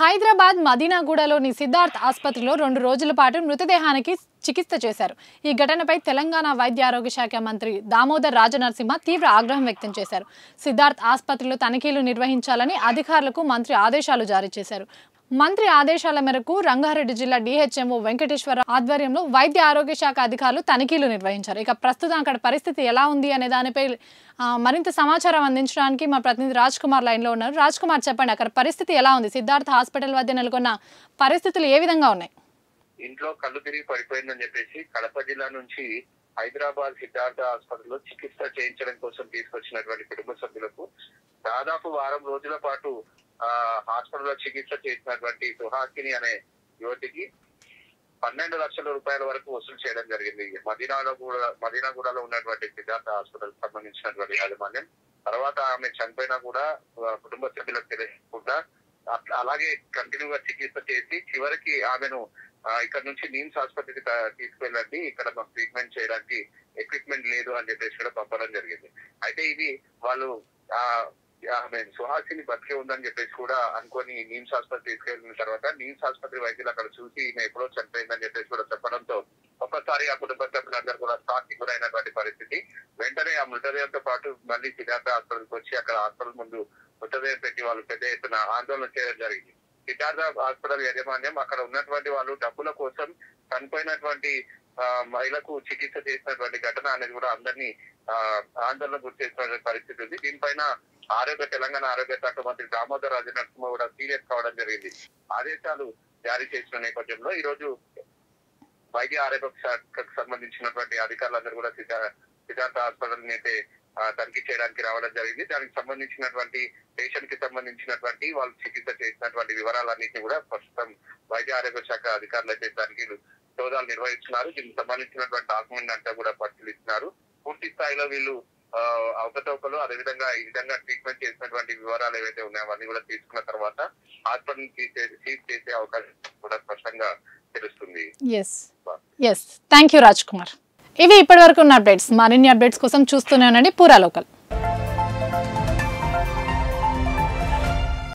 హైదరాబాద్ మదీనాగూడలోని సిద్ధార్థ్ ఆసుపత్రిలో 2 రోజుల పాటు మృతదేహానికి చికిత్స చేశారు. ఈ ఘటనపై తెలంగాణ వైద్య ఆరోగ్య శాఖ మంత్రి దామోదర్ రాజనరసింహ తీవ్ర ఆగ్రహం వ్యక్తం చేశారు. సిద్ధార్థ్ ఆసుపత్రిలో తనిఖీలు నిర్వహించాలని అధికారులకు మంత్రి ఆదేశాలు జారీ చేశారు. మంత్రి ఆదేశాల మేరకు రంగారెడ్డి జిల్లా డిహెచ్ఎంఓ వెంకటేశ్వర ఆధ్వర్యంలో వైద్య ఆరోగ్య శాఖ అధికారులు తనిఖీలు నిర్వహించారు. ఇక ప్రస్తుతం అక్కడ పరిస్థితి ఎలా ఉంది అనే దానిపై మరింత సమాచారం అందించడానికి మా ప్రతినిధి రాజ్ కుమార్ లైన్లో ఉన్నారు. రాజ్ కుమార్, చెప్పండి, అక్కడ పరిస్థితి ఎలా ఉంది? సిద్ధార్థ హాస్పిటల్ వద్ద నెలకొన్న పరిస్థితులు ఏ విధంగా ఉన్నాయి? ఇంట్లో కళ్ళు తిరిగి పడిపోయిందని చెప్పేసి కడప జిల్లా నుంచి హైదరాబాద్ సిద్ధార్థ ఆసుపత్రిలో చికిత్స చేయించడం కోసం తీసుకొచ్చినటువంటి కుటుంబ సభ్యులకు దాదాపు వారం రోజుల పాటు హాస్పిటల్లో చికిత్స చేసినటువంటి సుహాసిని అనే యువతికి 12 లక్షల రూపాయల వరకు వసూలు చేయడం జరిగింది. మదీనాగూడలో ఉన్నటువంటి సిద్ధార్థ హాస్పిటల్ సంబంధించినటువంటి యాజమాన్యం తర్వాత ఆమె చనిపోయినా కూడా కుటుంబ సభ్యులకు తెలియకుండా అలాగే కంటిన్యూగా చికిత్స చేసి చివరికి ఆమెను ఇక్కడ నుంచి నీమ్స్ ఆసుపత్రికి తీసుకెళ్ళండి, ఇక్కడ మాకు ట్రీట్మెంట్ చేయడానికి ఎక్విప్మెంట్ లేదు అని చెప్పేసి కూడా పంపడం జరిగింది. అయితే ఇది వాళ్ళు ఆమె సుహాసిని బతికే ఉందని చెప్పేసి కూడా అనుకొని నీమ్స్ ఆసుపత్రి తీసుకెళ్లిన తర్వాత నీమ్స్ ఆసుపత్రి వైద్యులు అక్కడ చూసి ఈమె ఎప్పుడో చనిపోయిందని చెప్పేసి కూడా చెప్పడంతో ఒక్కసారి ఆ కుటుంబ సభ్యులందరూ కూడా షాక్కి గురైనటువంటి పరిస్థితి. వెంటనే ఆ మృతదేహంతో పాటు మళ్ళీ సిద్ధార్థ హాస్పిటల్కి వచ్చి అక్కడ హాస్పిటల్ ముందు మృతదేహం పెట్టి వాళ్ళు పెద్ద ఎత్తున ఆందోళన చేయడం జరిగింది. సిద్ధార్థ హాస్పిటల్ యాజమాన్యం అక్కడ ఉన్నటువంటి వాళ్ళు డబ్బుల కోసం చనిపోయినటువంటి మహిళకు చికిత్స చేసినటువంటి ఘటన అనేది కూడా అందరినీ ఆందోళన గురి చేసినటువంటి పరిస్థితి ఉంది. దీనిపైన తెలంగాణ ఆరోగ్య శాఖ మంత్రి దామోదర్ రాజనరసింహ కూడా సీరియస్ కావడం జరిగింది. ఆదేశాలు జారీ చేసిన నేపథ్యంలో ఈ రోజు వైద్య ఆరోగ్య శాఖకు సంబంధించినటువంటి అధికారులందరూ కూడా సిద్ధార్థ హాస్పిటల్ అయితే తనిఖీ చేయడానికి రావడం జరిగింది. దానికి సంబంధించినటువంటి పేషెంట్ కి సంబంధించినటువంటి వాళ్ళు చికిత్స చేసినటువంటి వివరాలన్నింటినీ కూడా ప్రస్తుతం వైద్య ఆరోగ్య శాఖ అధికారులు అయితే తనిఖీలు సోదాలు నిర్వహిస్తున్నారు. దీనికి సంబంధించినటువంటి డాక్యుమెంట్ అంతా కూడా పరిశీలిస్తున్నారు. పూర్తి స్థాయిలో వీళ్ళు అవకతవకలు అదేవిధంగా ఈ విధంగా ట్రీట్మెంట్ చేసినటువంటి వివరాలు ఏవైతే ఉన్నాయో అవన్నీ కూడా తీసుకున్న తర్వాత హాస్పిటల్ సీజ్ చేసే అవకాశం కూడా స్పష్టంగా తెలుస్తుంది. Thank you Raj Kumar. ఇవి ఇప్పటి వరకు ఉన్న అప్డేట్స్. మరిన్ని అప్డేట్స్ కోసం చూస్తూనే ఉండండి పూరా లోకల్.